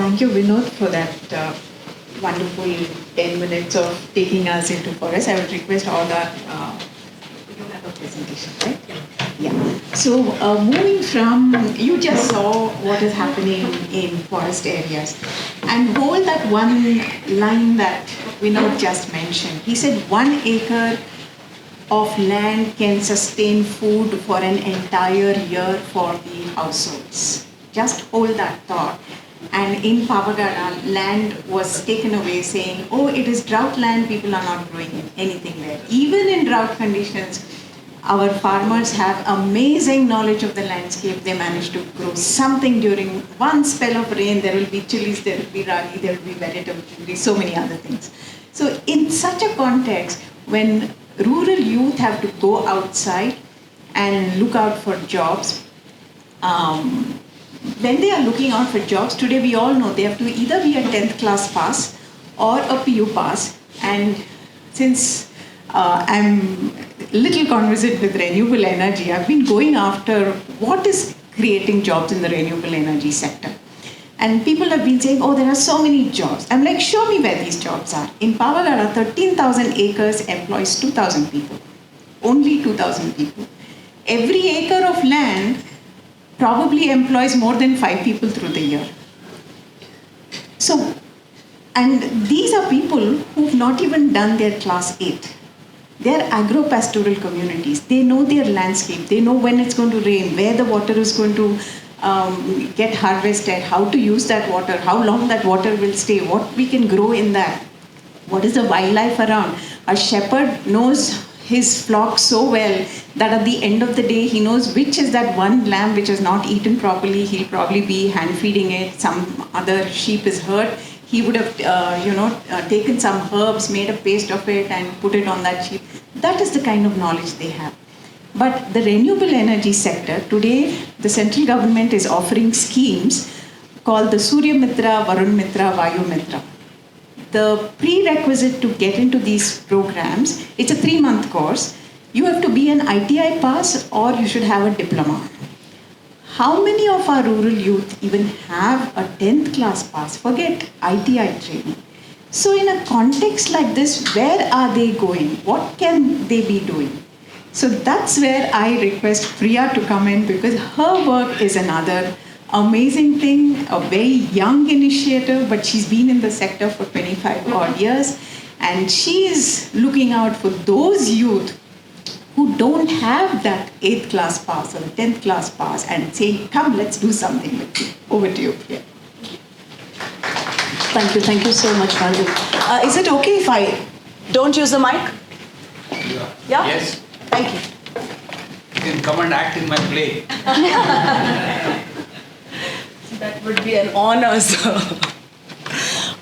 thank you, Vinod, for that wonderful 10 minutes of taking us into forest. I would request all our... you have a presentation, right? Yeah. So moving from, you just saw what is happening in forest areas. And hold that one line that Vinod just mentioned. He said 1 acre of land can sustain food for an entire year for the households. Just hold that thought. And in Pavagada, land was taken away saying, oh, it is drought land, people are not growing anything there. Even in drought conditions, our farmers have amazing knowledge of the landscape. They manage to grow something during one spell of rain. There will be chilies, there will be ragi, there will be vegetable, so many other things. So in such a context, when rural youth have to go outside and look out for jobs, when they are looking out for jobs, today we all know they have to either be a 10th class pass or a PU pass. And since I'm a little conversant with renewable energy, I've been going after what is creating jobs in the renewable energy sector. And people have been saying, oh, there are so many jobs. I'm like, show me where these jobs are. In Pavagada, 13,000 acres employs 2,000 people. Only 2,000 people. Every acre of land probably employs more than 5 people through the year. So, and these are people who've not even done their class 8. They're agro-pastoral communities. They know their landscape. They know when it's going to rain, where the water is going to get harvested, how to use that water, how long that water will stay, what we can grow in that, what is the wildlife around. A shepherd knows his flock so well that at the end of the day, he knows which is that one lamb which is not eaten properly. He'll probably be hand feeding it. Some other sheep is hurt. He would have, taken some herbs, made a paste of it and put it on that sheep. That is the kind of knowledge they have. But the renewable energy sector, today the central government is offering schemes called the Surya Mitra, Varun Mitra, Vayu Mitra. The prerequisite to get into these programs, it's a 3-month course. You have to be an ITI pass or you should have a diploma. How many of our rural youth even have a 10th class pass? Forget ITI training. So in a context like this, where are they going? What can they be doing? So that's where I request Priya to come in, because her work is another amazing thing, a very young initiative, but she's been in the sector for 25 odd years. And she is looking out for those youth who don't have that 8th class pass or 10th class pass and saying, come, let's do something with you. Over to you, Priya. Thank you so much, Madhu. Is it okay if I don't use the mic? Yeah? Yes. Thank you. You can come and act in my play. That would be an honor, sir.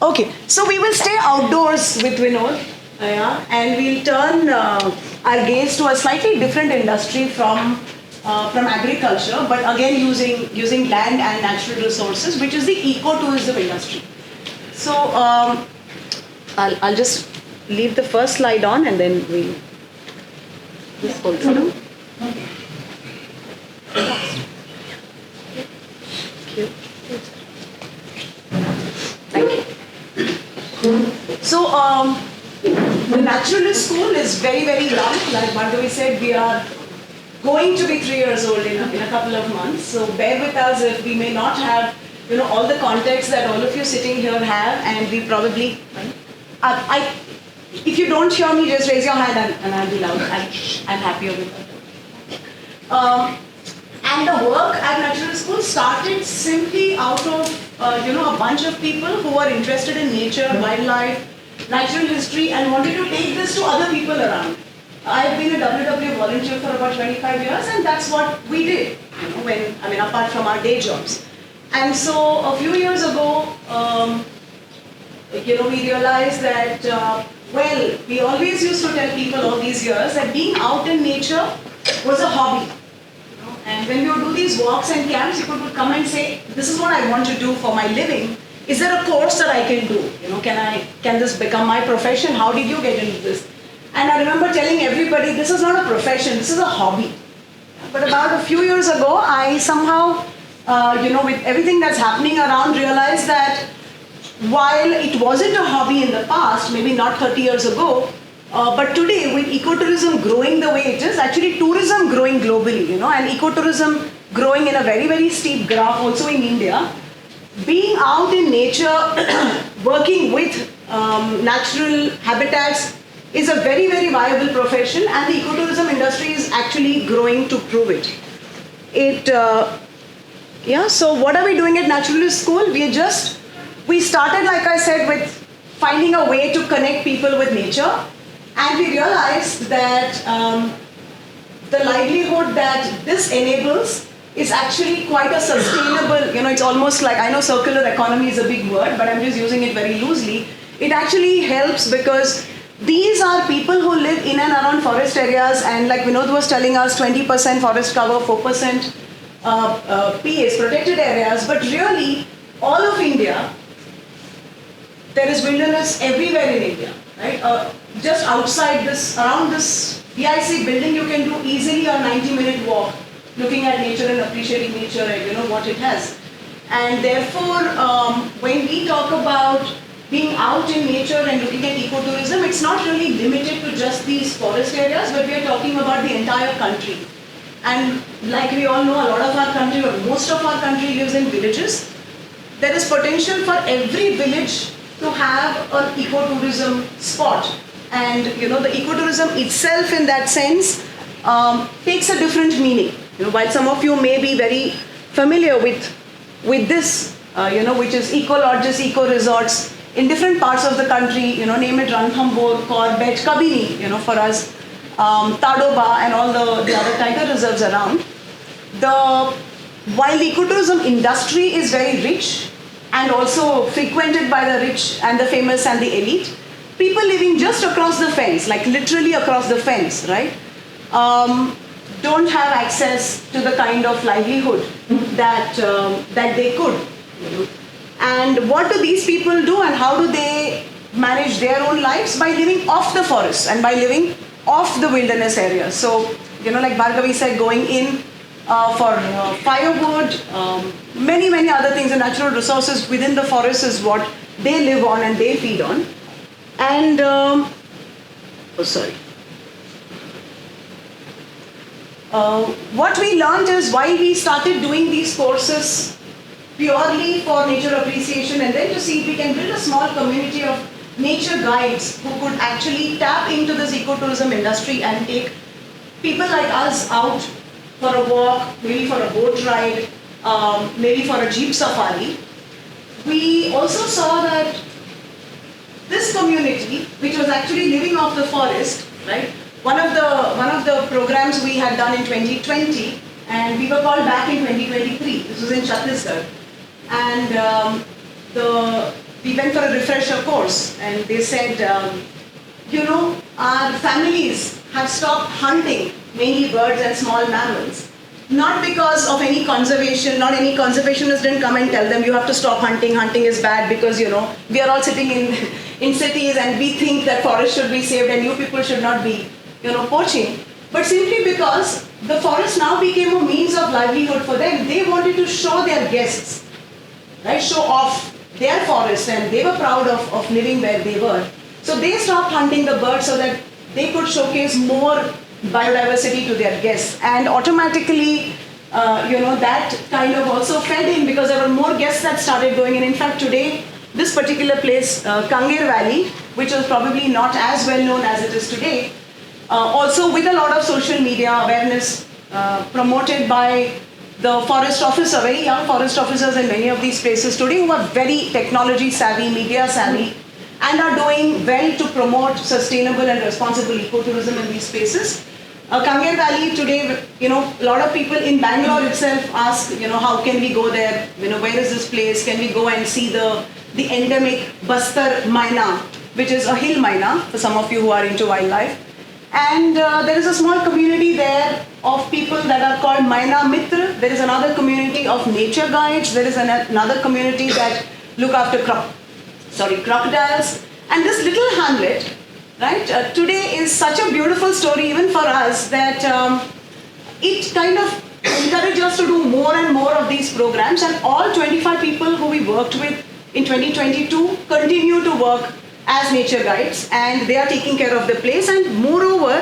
Okay, so we will stay outdoors with Vinod, and we'll turn our gaze to a slightly different industry from agriculture, but again using land and natural resources, which is the ecotourism industry. So I'll just leave the first slide on, and then we'll just hold through. Thank you. So the naturalist school is very, very young. Like Madhavi said, we are going to be 3 years old in a couple of months. So bear with us if we may not have all the context that all of you sitting here have, and we probably if you don't hear me, just raise your hand and I'll be loud. I'm happier with that. And the work at Natural School started simply out of a bunch of people who were interested in nature, wildlife, natural history, and wanted to take this to other people around. I've been a WW volunteer for about 25 years, and that's what we did. Apart from our day jobs. And so a few years ago, we realized that we always used to tell people all these years that being out in nature was a hobby. And when we would do these walks and camps, people would come and say, this is what I want to do for my living. Is there a course that I can do? Can this become my profession? How did you get into this? And I remember telling everybody, this is not a profession, this is a hobby. But about a few years ago, I somehow with everything that's happening around, realize that while it wasn't a hobby in the past, maybe not 30 years ago, but today with ecotourism growing the way it is, actually tourism growing globally, and ecotourism growing in a very, very steep graph also in India, being out in nature, working with natural habitats is a very, very viable profession, and the ecotourism industry is actually growing to prove it. So what are we doing at Naturalist School? We started, like I said, with finding a way to connect people with nature, and we realized that the livelihood that this enables is actually quite a sustainable, it's almost like, I know circular economy is a big word, but I'm just using it very loosely. It actually helps because these are people who live in and around forest areas, and like Vinod was telling us, 20% forest cover, 4% PAs, protected areas, but really all of India, there is wilderness everywhere in India, right? Just outside this, around this BIC building, you can do easily a 90-minute walk, looking at nature and appreciating nature and what it has. And therefore, when we talk about being out in nature and looking at ecotourism, it's not really limited to just these forest areas, but we are talking about the entire country. And like we all know, a lot of our country, or most of our country, lives in villages. There is potential for every village to have an ecotourism spot. And the ecotourism itself in that sense takes a different meaning. While some of you may be very familiar with this, which is eco-lodges, eco-resorts in different parts of the country, name it Ranthambore, Corbett, Kabini, for us, Tadoba and all the other tiger reserves around. While the ecotourism industry is very rich and also frequented by the rich and the famous and the elite, people living just across the fence, like literally across the fence, right, don't have access to the kind of livelihood that they could. And what do these people do, and how do they manage their own lives? By living off the forest and by living off the wilderness areas. So, like Bhargavi said, going in for firewood, many, many other things, and natural resources within the forest is what they live on and they feed on. And, what we learned is, while we started doing these courses purely for nature appreciation, and then to see if we can build a small community of nature guides who could actually tap into this ecotourism industry and take people like us out for a walk, maybe for a boat ride, maybe for a jeep safari. We also saw that this community, which was actually living off the forest, right? One of the programs we had done in 2020, and we were called back in 2023. This was in Chhattisgarh, and we went for a refresher course, and they said, our families have stopped hunting mainly birds and small mammals. Not because of any conservation, not any conservationist didn't come and tell them you have to stop hunting, hunting is bad because, we are all sitting in cities and we think that forests should be saved and you people should not be, poaching. But simply because the forest now became a means of livelihood for them. They wanted to show their guests, right, show off their forest, and they were proud of living where they were. So they stopped hunting the birds so that they could showcase more biodiversity to their guests, and automatically, that kind of also fed in because there were more guests that started going in. In fact, today, this particular place, Kangen Valley, which was probably not as well known as it is today, also with a lot of social media awareness promoted by the forest officer, very young forest officers in many of these places today who are very technology savvy, media savvy, and are doing well to promote sustainable and responsible ecotourism in these spaces. Kangen Valley today, a lot of people in Bangalore itself ask, how can we go there? Where is this place? Can we go and see the endemic Bastar Myna, which is a hill myna for some of you who are into wildlife. And there is a small community there of people that are called Myna Mitra. There is another community of nature guides. There is another community that look after crocodiles. And this little hamlet, right, today is such a beautiful story even for us that it kind of encourages us to do more and more of these programs, and all 25 people who we worked with in 2022 continue to work as nature guides, and they are taking care of the place. And moreover,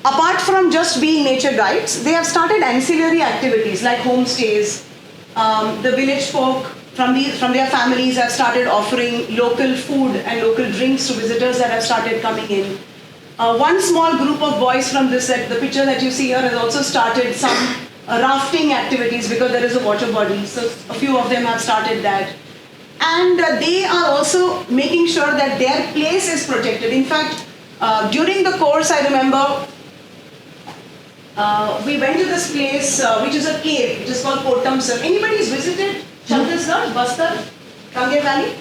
apart from just being nature guides, they have started ancillary activities like homestays. The village folk from their families have started offering local food and local drinks to visitors that have started coming in. One small group of boys from this set, the picture that you see here, has also started some rafting activities because there is a water body. So a few of them have started that. And they are also making sure that their place is protected. In fact, during the course, I remember we went to this place, which is a cave, which is called Kotamsar. Anybody has visited Chhattisgarh, Bastar, Kange Valley?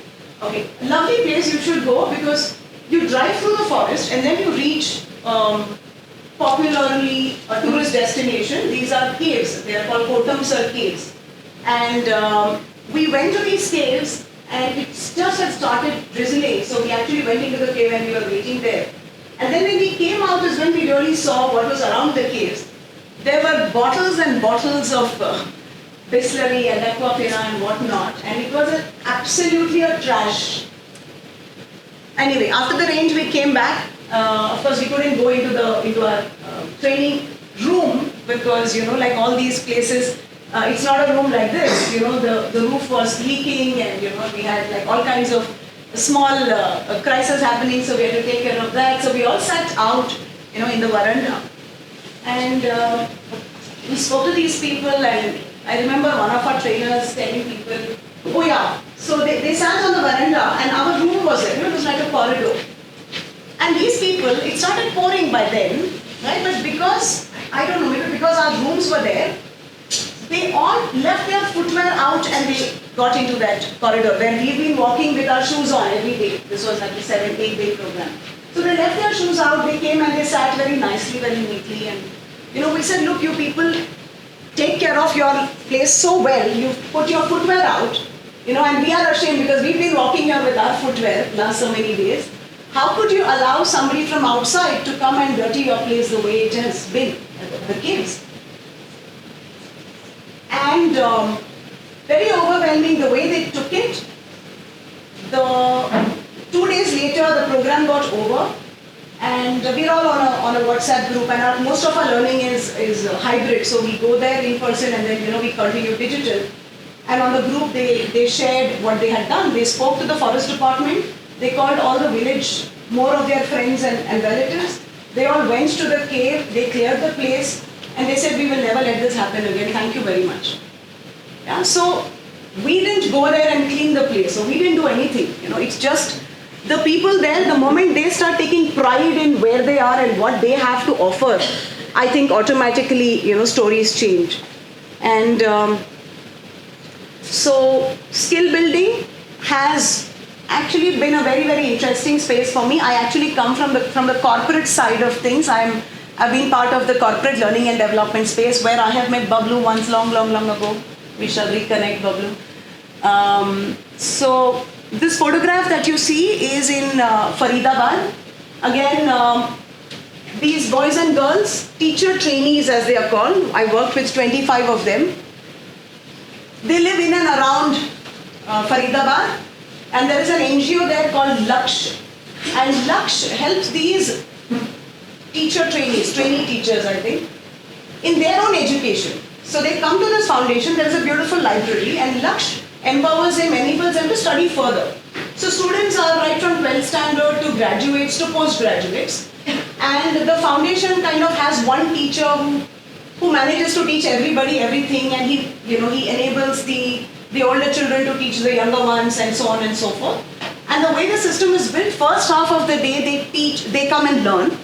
Okay, lovely place, you should go because you drive through the forest and then you reach popularly a tourist destination. These are caves, they are called Kotamsar caves. And we went to these caves and it just had started drizzling, so we actually went into the cave and we were waiting there. And then when we came out is when we really saw what was around the caves. There were bottles and bottles of Bisleri and Aquafina and whatnot, and it was absolutely a trash. Anyway, after the range we came back. Of course, we couldn't go into our training room because, you know, like all these places, it's not a room like this. You know, the roof was leaking, and you know we had like all kinds of small crisis happening, so we had to take care of that. So we all sat out, you know, in the veranda, and we spoke to these people. And I remember one of our trainers telling people, oh yeah, so they sat on the veranda and our room was there, you know, it was like a corridor. And these people, it started pouring by then, right? But because, I don't know, maybe because our rooms were there, they all left their footwear out and they got into that corridor where we've been walking with our shoes on every day. This was like a 7-8 day program. So they left their shoes out, they came and they sat very nicely, very neatly. And you know, we said, look, you people take care of your place so well, you put your footwear out, you know, and we are ashamed because we've been walking here with our footwear last so many days. How could you allow somebody from outside to come and dirty your place the way it has been at the caves? And very overwhelming the way they took it. 2 days later, the program got over, and we're all on a WhatsApp group, and most of our learning is hybrid. So we go there in person, and then, you know, we continue digital. And on the group, they shared what they had done. They spoke to the forest department. They called all the village, more of their friends and relatives. They all went to the cave. They cleared the place. And they said, we will never let this happen again. Thank you very much. Yeah, so we didn't go there and clean the place. So we didn't do anything. You know, it's just the people there, the moment they start taking pride in where they are and what they have to offer, I think automatically, you know, stories change. And so skill building has actually been a very, very interesting space for me. I actually come from the corporate side of things. I've been part of the corporate learning and development space where I have met Bablu once long ago. We shall reconnect, Bablu. So this photograph that you see is in Faridabad. Again, these boys and girls, teacher trainees as they are called, I worked with 25 of them. They live in and around Faridabad, and there is an NGO there called Laksh. And Laksh helps these teacher trainees, trainee teachers I think, in their own education. So they come to this foundation, there is a beautiful library, and Laksh empowers them, enables them to study further. So students are right from 12th standard to graduates to postgraduates, and the foundation kind of has one teacher who manages to teach everybody everything, and he enables the older children to teach the younger ones, and so on and so forth. And the way the system is built, first half of the day they come and learn,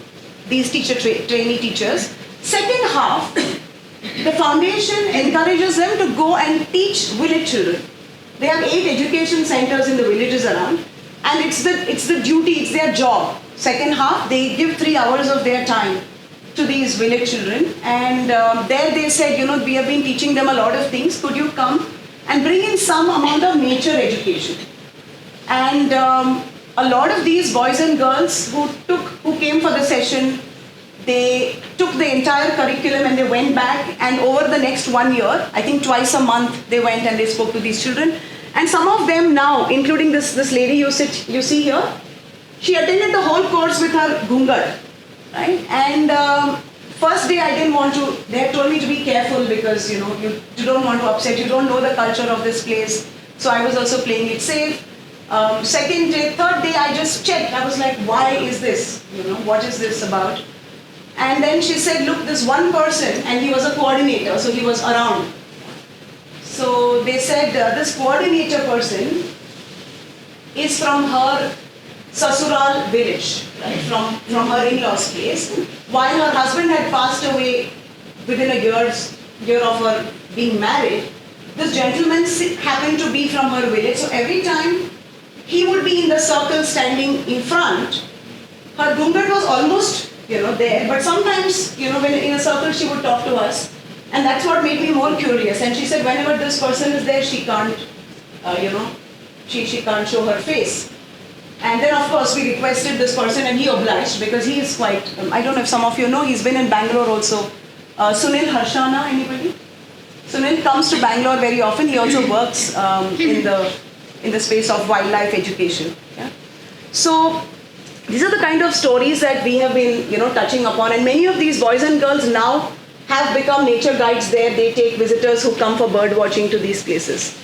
these trainee teachers. Second half, the foundation encourages them to go and teach village children. They have 8 education centers in the villages around, and it's the duty, it's their job. Second half, they give 3 hours of their time to these village children, and there they said, we have been teaching them a lot of things. Could you come and bring in some amount of nature education? And a lot of these boys and girls who came for the session, they took the entire curriculum and they went back, and over the next 1 year, I think twice a month, they went and they spoke to these children. And some of them now, including this lady you see here, she attended the whole course with her ghungar, right? And first day I didn't want to, they had told me to be careful because you don't want to upset, you don't know the culture of this place. So I was also playing it safe. Second day, third day, I just checked. I was like, why is this? What is this about? And then she said, look, this one person, and he was a coordinator, so he was around. So they said, this coordinator person is from her Sasural village, right? From her in-laws' place. While her husband had passed away within a year of her being married, this gentleman happened to be from her village. So every time he would be in the circle standing in front, her ghungat was almost there, but sometimes, when in a circle she would talk to us, and that's what made me more curious. And she said whenever this person is there, she can't, she can't show her face. And then of course we requested this person and he obliged because he is quite, I don't know if some of you know, he's been in Bangalore also. Sunil Harshana, anybody? Sunil comes to Bangalore very often. He also works in the space of wildlife education. Yeah? So these are the kind of stories that we have been, touching upon, and many of these boys and girls now have become nature guides there. They take visitors who come for bird watching to these places.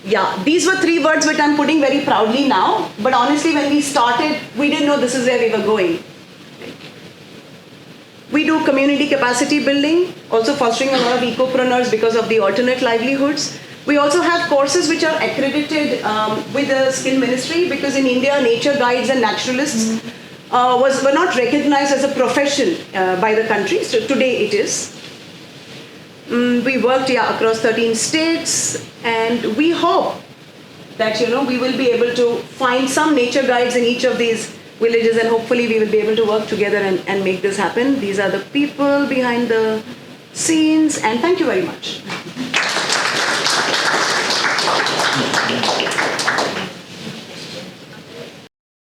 Yeah, these were 3 words which I'm putting very proudly now, but honestly when we started, we didn't know this is where we were going. We do community capacity building, also fostering a lot of ecopreneurs because of the alternate livelihoods. We also have courses which are accredited with the skill ministry, because in India, nature guides and naturalists were not recognized as a profession by the country. So today it is. We worked across 13 states, and we hope that we will be able to find some nature guides in each of these villages, and hopefully we will be able to work together and make this happen. These are the people behind the scenes, and thank you very much.